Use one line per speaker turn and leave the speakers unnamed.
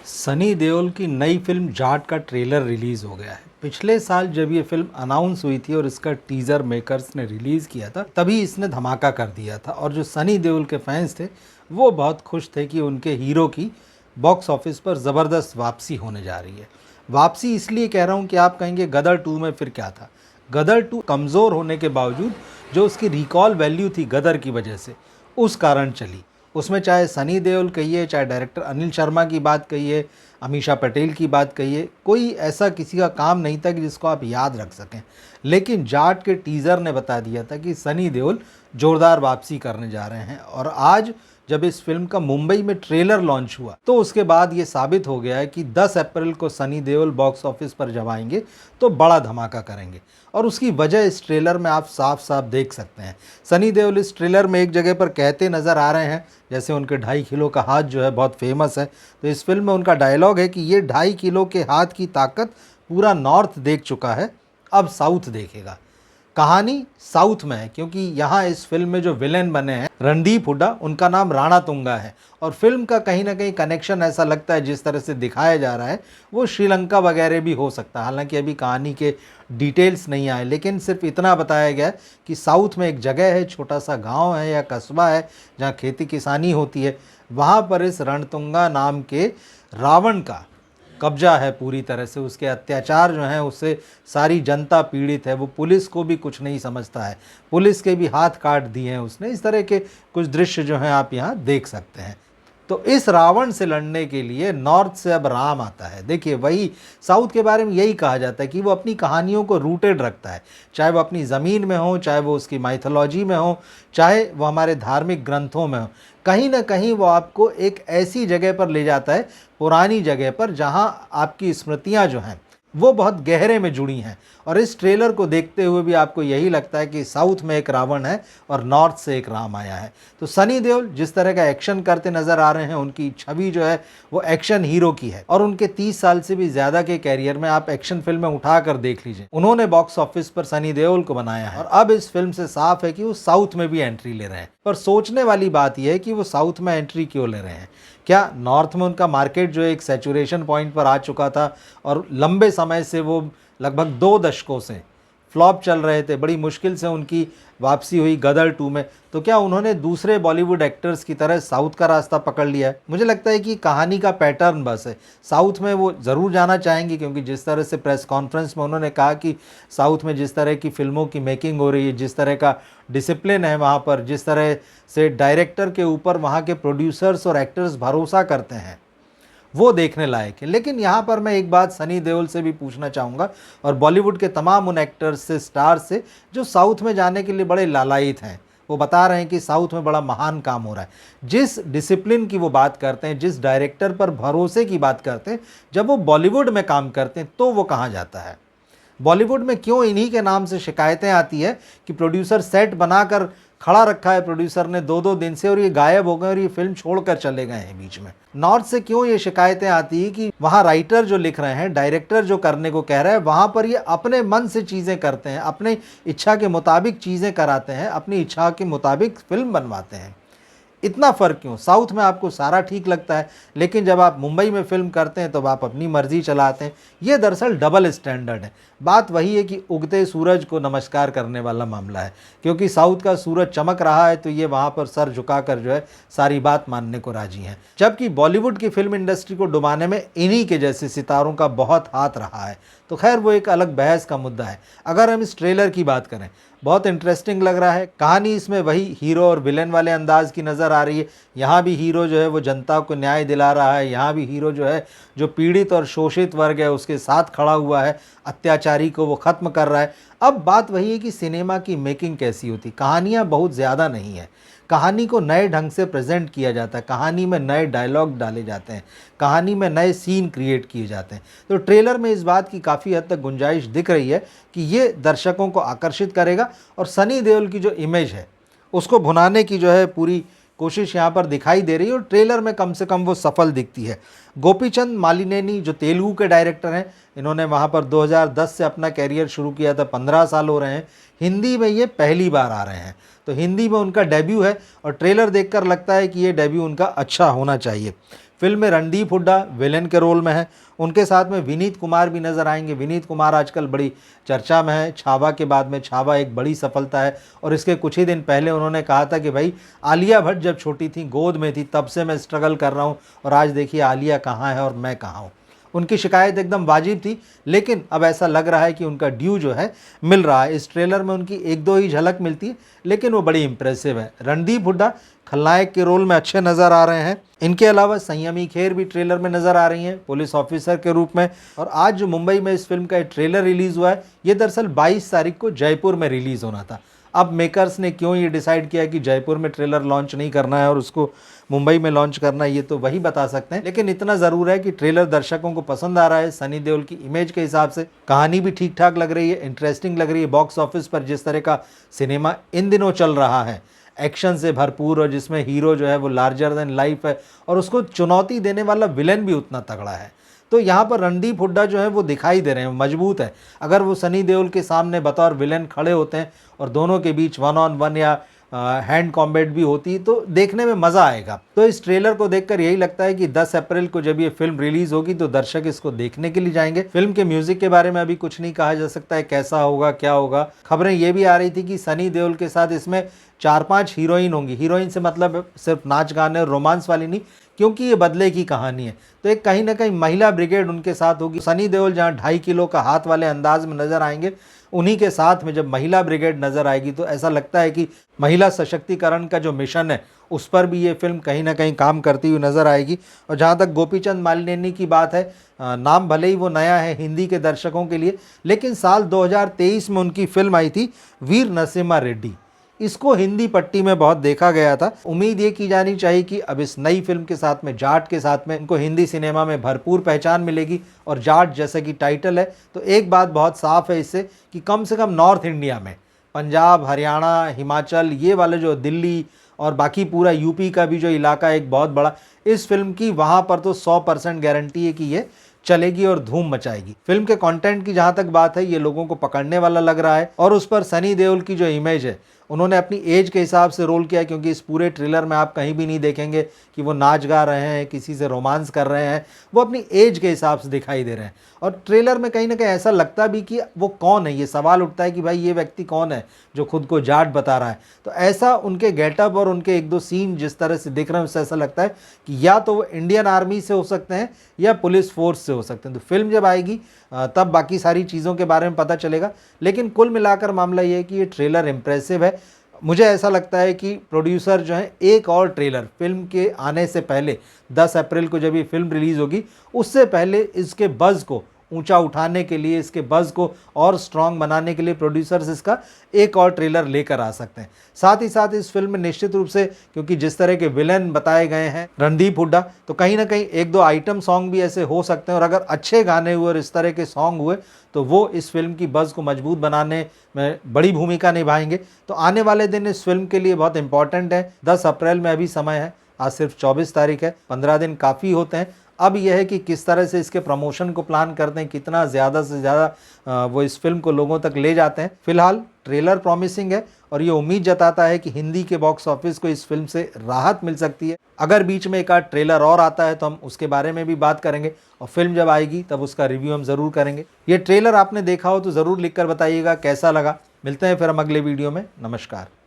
सनी देओल की नई फिल्म जाट का ट्रेलर रिलीज़ हो गया है। पिछले साल जब ये फिल्म अनाउंस हुई थी और इसका टीज़र मेकर्स ने रिलीज़ किया था, तभी इसने धमाका कर दिया था और जो सनी देओल के फैंस थे वो बहुत खुश थे कि उनके हीरो की बॉक्स ऑफिस पर ज़बरदस्त वापसी होने जा रही है। वापसी इसलिए कह रहा हूँ कि आप कहेंगे गदर 2 में फिर क्या था। गदर 2 कमज़ोर होने के बावजूद जो उसकी रिकॉल वैल्यू थी गदर की वजह से, उस कारण चली। उसमें चाहे सनी देओल कहिए, चाहे डायरेक्टर अनिल शर्मा की बात कहिए, अमीषा पटेल की बात कहिए, कोई ऐसा किसी का काम नहीं था कि जिसको आप याद रख सकें। लेकिन जाट के टीज़र ने बता दिया था कि सनी देओल ज़ोरदार वापसी करने जा रहे हैं और आज जब इस फिल्म का मुंबई में ट्रेलर लॉन्च हुआ तो उसके बाद ये साबित हो गया है कि 10 अप्रैल को सनी देओल बॉक्स ऑफिस पर जब आएंगे तो बड़ा धमाका करेंगे और उसकी वजह इस ट्रेलर में आप साफ साफ देख सकते हैं। सनी देओल इस ट्रेलर में एक जगह पर कहते नज़र आ रहे हैं, जैसे उनके 2.5 किलो का हाथ जो है बहुत फेमस है, तो इस फिल्म में उनका डायलॉग है कि ये 2.5 किलो के हाथ की ताकत पूरा नॉर्थ देख चुका है, अब साउथ देखेगा। कहानी साउथ में है क्योंकि यहाँ इस फिल्म में जो विलेन बने हैं रणदीप हुड्डा, उनका नाम राणा तुंगा है और फिल्म का कहीं ना कहीं कनेक्शन ऐसा लगता है जिस तरह से दिखाया जा रहा है वो श्रीलंका वगैरह भी हो सकता है। हालांकि अभी कहानी के डिटेल्स नहीं आए, लेकिन सिर्फ इतना बताया गया कि साउथ में एक जगह है, छोटा सा गांव है या कस्बा है जहाँ खेती किसानी होती है। वहाँ पर इस रणतुंगा नाम के रावण का कब्जा है पूरी तरह से, उसके अत्याचार जो हैं उससे सारी जनता पीड़ित है। वो पुलिस को भी कुछ नहीं समझता है, पुलिस के भी हाथ काट दिए हैं उसने। इस तरह के कुछ दृश्य जो हैं आप यहाँ देख सकते हैं। तो इस रावण से लड़ने के लिए नॉर्थ से अब राम आता है। देखिए, वही साउथ के बारे में यही कहा जाता है कि वो अपनी कहानियों को रूटेड रखता है, चाहे वो अपनी ज़मीन में हो, चाहे वो उसकी माइथोलॉजी में हो, चाहे वो हमारे धार्मिक ग्रंथों में हो। कहीं ना कहीं वो आपको एक ऐसी जगह पर ले जाता है, पुरानी जगह पर, जहाँ आपकी स्मृतियाँ जो हैं वो बहुत गहरे में जुड़ी हैं। और इस ट्रेलर को देखते हुए भी आपको यही लगता है कि साउथ में एक रावण है और नॉर्थ से एक राम आया है। तो सनी देओल जिस तरह का एक्शन करते नजर आ रहे हैं, उनकी छवि जो है वो एक्शन हीरो की है और उनके 30 साल से भी ज़्यादा के कैरियर में आप एक्शन फिल्में उठाकर देख लीजिए, उन्होंने बॉक्स ऑफिस पर सनी देओल को बनाया है और अब इस फिल्म से साफ है कि वो साउथ में भी एंट्री ले रहे हैं। पर सोचने वाली बात यह है कि वो साउथ में एंट्री क्यों ले रहे हैं। क्या नॉर्थ में उनका मार्केट जो एक सैचुरेशन पॉइंट पर आ चुका था और लंबे समय से वो लगभग 2 दशकों से फ्लॉप चल रहे थे, बड़ी मुश्किल से उनकी वापसी हुई गदर 2 में, तो क्या उन्होंने दूसरे बॉलीवुड एक्टर्स की तरह साउथ का रास्ता पकड़ लिया है। मुझे लगता है कि कहानी का पैटर्न बस है, साउथ में वो ज़रूर जाना चाहेंगे क्योंकि जिस तरह से प्रेस कॉन्फ्रेंस में उन्होंने कहा कि साउथ में जिस तरह की फ़िल्मों की मेकिंग हो रही है, जिस तरह का डिसिप्लिन है वहाँ पर, जिस तरह से डायरेक्टर के ऊपर वहाँ के प्रोड्यूसर्स और एक्टर्स भरोसा करते हैं, वो देखने लायक है। लेकिन यहाँ पर मैं एक बात सनी देओल से भी पूछना चाहूँगा और बॉलीवुड के तमाम उन एक्टर्स से, स्टार्स से जो साउथ में जाने के लिए बड़े लालायित हैं। वो बता रहे हैं कि साउथ में बड़ा महान काम हो रहा है। जिस डिसिप्लिन की वो बात करते हैं, जिस डायरेक्टर पर भरोसे की बात करते हैं, जब वो बॉलीवुड में काम करते हैं तो वो कहाँ जाता है। बॉलीवुड में क्यों इन्हीं के नाम से शिकायतें आती है कि प्रोड्यूसर सेट बनाकर खड़ा रखा है प्रोड्यूसर ने 2-2 दिन से और ये गायब हो गए और ये फिल्म छोड़कर चले गए हैं बीच में। नॉर्थ से क्यों ये शिकायतें आती है कि वहाँ राइटर जो लिख रहे हैं, डायरेक्टर जो करने को कह रहा है, वहाँ पर ये अपने मन से चीज़ें करते हैं, अपने इच्छा के मुताबिक चीज़ें कराते हैं, अपनी इच्छा के मुताबिक फिल्म बनवाते हैं। इतना फ़र्क क्यों। साउथ में आपको सारा ठीक लगता है लेकिन जब आप मुंबई में फिल्म करते हैं तो आप अपनी मर्जी चलाते हैं। ये दरअसल डबल स्टैंडर्ड है। बात वही है कि उगते सूरज को नमस्कार करने वाला मामला है, क्योंकि साउथ का सूरज चमक रहा है तो ये वहाँ पर सर झुकाकर जो है सारी बात मानने को राजी हैं, जबकि बॉलीवुड की फिल्म इंडस्ट्री को डुबाने में इन्हीं के जैसे सितारों का बहुत हाथ रहा है। तो खैर वो एक अलग बहस का मुद्दा है। अगर हम इस ट्रेलर की बात करें, बहुत इंटरेस्टिंग लग रहा है। कहानी इसमें वही हीरो और विलेन वाले अंदाज की नज़र आ रही है। यहाँ भी हीरो जो है वो जनता को न्याय दिला रहा है, यहाँ भी हीरो जो है जो पीड़ित और शोषित वर्ग है उसके साथ खड़ा हुआ है, अत्याचारी को वो ख़त्म कर रहा है। अब बात वही है कि सिनेमा की मेकिंग कैसी होती। कहानियाँ बहुत ज़्यादा नहीं है, कहानी को नए ढंग से प्रेजेंट किया जाता है, कहानी में नए डायलॉग डाले जाते हैं, कहानी में नए सीन क्रिएट किए जाते हैं। तो ट्रेलर में इस बात की काफ़ी हद तक गुंजाइश दिख रही है कि ये दर्शकों को आकर्षित करेगा और सनी देओल की जो इमेज है उसको भुनाने की जो है पूरी कोशिश यहाँ पर दिखाई दे रही है और ट्रेलर में कम से कम वो सफल दिखती है। गोपीचंद मालिनेनी जो तेलुगु के डायरेक्टर हैं, इन्होंने वहाँ पर 2010 से अपना कैरियर शुरू किया था, 15 साल हो रहे हैं। हिंदी में ये पहली बार आ रहे हैं, तो हिंदी में उनका डेब्यू है और ट्रेलर देखकर लगता है कि ये डेब्यू उनका अच्छा होना चाहिए। फिल्म में रणदीप हुड्डा विलेन के रोल में है, उनके साथ में विनीत कुमार भी नजर आएंगे। विनीत कुमार आजकल बड़ी चर्चा में है, छावा के बाद में छावा एक बड़ी सफलता है और इसके कुछ ही दिन पहले उन्होंने कहा था कि भाई आलिया भट्ट जब छोटी थी, गोद में थी, तब से मैं स्ट्रगल कर रहा हूँ और आज देखिए आलिया कहाँ है और मैं कहाँ हूँ। उनकी शिकायत एकदम वाजिब थी, लेकिन अब ऐसा लग रहा है कि उनका ड्यू जो है मिल रहा है। इस ट्रेलर में उनकी एक दो ही झलक मिलती है, लेकिन वो बड़ी इंप्रेसिव है। रणदीप हुड्डा खलनायक के रोल में अच्छे नज़र आ रहे हैं। इनके अलावा संयमी खेर भी ट्रेलर में नज़र आ रही हैं पुलिस ऑफिसर के रूप में। और आज जो मुंबई में इस फिल्म का ट्रेलर रिलीज़ हुआ है, ये दरअसल 22 तारीख को जयपुर में रिलीज़ होना था। अब मेकर्स ने क्यों ये डिसाइड किया कि जयपुर में ट्रेलर लॉन्च नहीं करना है और उसको मुंबई में लॉन्च करना है, ये तो वही बता सकते हैं। लेकिन इतना ज़रूर है कि ट्रेलर दर्शकों को पसंद आ रहा है। सनी देओल की इमेज के हिसाब से कहानी भी ठीक ठाक लग रही है, इंटरेस्टिंग लग रही है। बॉक्स ऑफिस पर जिस तरह का सिनेमा इन दिनों चल रहा है, एक्शन से भरपूर और जिसमें हीरो जो है वो लार्जर देन लाइफ है और उसको चुनौती देने वाला विलेन भी उतना तगड़ा है, तो यहाँ पर रणदीप हुड्डा जो है वो दिखाई दे रहे हैं, मजबूत है। अगर वो सनी देओल के सामने बतौर विलेन खड़े होते हैं और दोनों के बीच 1-on-1 या हैंड कॉम्बैट भी होती तो देखने में मज़ा आएगा। तो इस ट्रेलर को देखकर यही लगता है कि 10 अप्रैल को जब ये फिल्म रिलीज होगी तो दर्शक इसको देखने के लिए जाएंगे। फिल्म के म्यूजिक के बारे में अभी कुछ नहीं कहा जा सकता है, कैसा होगा क्या होगा। खबरें ये भी आ रही थी कि सनी देओल के साथ इसमें 4-5 हीरोइन होंगी। हीरोइन से मतलब सिर्फ नाच गाने और रोमांस वाली नहीं, क्योंकि ये बदले की कहानी है, तो एक कहीं ना कहीं महिला ब्रिगेड उनके साथ होगी। सनी देओल जहाँ 2.5 किलो का हाथ वाले अंदाज में नजर आएंगे, उन्हीं के साथ में जब महिला ब्रिगेड नजर आएगी तो ऐसा लगता है कि महिला सशक्तिकरण का जो मिशन है उस पर भी ये फिल्म कहीं ना कहीं काम करती हुई नजर आएगी। और जहाँ तक गोपीचंद मालिनी की बात है, नाम भले ही वो नया है हिंदी के दर्शकों के लिए, लेकिन साल 2023 में उनकी फिल्म आई थी वीर नरसिम्हा रेड्डी। इसको हिंदी पट्टी में बहुत देखा गया था। उम्मीद ये की जानी चाहिए कि अब इस नई फिल्म के साथ में, जाट के साथ में, इनको हिंदी सिनेमा में भरपूर पहचान मिलेगी। और जाट जैसा कि टाइटल है, तो एक बात बहुत साफ है इससे कि कम से कम नॉर्थ इंडिया में, पंजाब, हरियाणा, हिमाचल, ये वाले जो दिल्ली और बाकी पूरा यूपी का भी जो इलाका है एक बहुत बड़ा, इस फिल्म की वहाँ पर तो 100% गारंटी है कि ये चलेगी और धूम मचाएगी। फिल्म के कंटेंट की जहाँ तक बात है, ये लोगों को पकड़ने वाला लग रहा है। और उस पर सनी देओल की जो इमेज है, उन्होंने अपनी एज के हिसाब से रोल किया, क्योंकि इस पूरे ट्रेलर में आप कहीं भी नहीं देखेंगे कि वो नाच गा रहे हैं, किसी से रोमांस कर रहे हैं, वो अपनी एज के हिसाब से दिखाई दे रहे हैं। और ट्रेलर में कहीं ना कहीं ऐसा लगता भी कि वो कौन है, ये सवाल उठता है कि भाई ये व्यक्ति कौन है जो खुद को जाट बता रहा है। तो ऐसा उनके गेटअप और उनके एक दो सीन जिस तरह से दिख रहे हैं, उससे ऐसा लगता है कि या तो वो इंडियन आर्मी से हो सकते हैं या पुलिस फोर्स से हो सकते हैं। तो फिल्म जब आएगी तब बाकी सारी चीज़ों के बारे में पता चलेगा। लेकिन कुल मिलाकर मामला ये है कि ये ट्रेलर इम्प्रेसिव है। मुझे ऐसा लगता है कि प्रोड्यूसर जो है एक और ट्रेलर फिल्म के आने से पहले, 10 अप्रैल को जब ये फिल्म रिलीज़ होगी, उससे पहले इसके बज़ को ऊंचा उठाने के लिए, इसके बज़ को और स्ट्रॉन्ग बनाने के लिए प्रोड्यूसर्स इसका एक और ट्रेलर लेकर आ सकते हैं। साथ ही साथ इस फिल्म में निश्चित रूप से, क्योंकि जिस तरह के विलेन बताए गए हैं रणदीप हुड्डा, तो कहीं ना कहीं एक दो आइटम सॉन्ग भी ऐसे हो सकते हैं। और अगर अच्छे गाने हुए और इस तरह के सॉन्ग हुए तो वो इस फिल्म की बज़ को मजबूत बनाने में बड़ी भूमिका निभाएंगे। तो आने वाले दिन इस फिल्म के लिए बहुत इंपॉर्टेंट है। 10 अप्रैल में अभी समय है, आज सिर्फ 24 तारीख है, 15 दिन काफ़ी होते हैं। अब यह है कि किस तरह से इसके प्रमोशन को प्लान करते हैं, कितना ज़्यादा से ज़्यादा वो इस फिल्म को लोगों तक ले जाते हैं। फिलहाल ट्रेलर प्रॉमिसिंग है और ये उम्मीद जताता है कि हिंदी के बॉक्स ऑफिस को इस फिल्म से राहत मिल सकती है। अगर बीच में एक आध ट्रेलर और आता है तो हम उसके बारे में भी बात करेंगे और फिल्म जब आएगी तब उसका रिव्यू हम ज़रूर करेंगे। ये ट्रेलर आपने देखा हो तो ज़रूर लिखकर बताइएगा कैसा लगा। मिलते हैं फिर हम अगले वीडियो में। नमस्कार।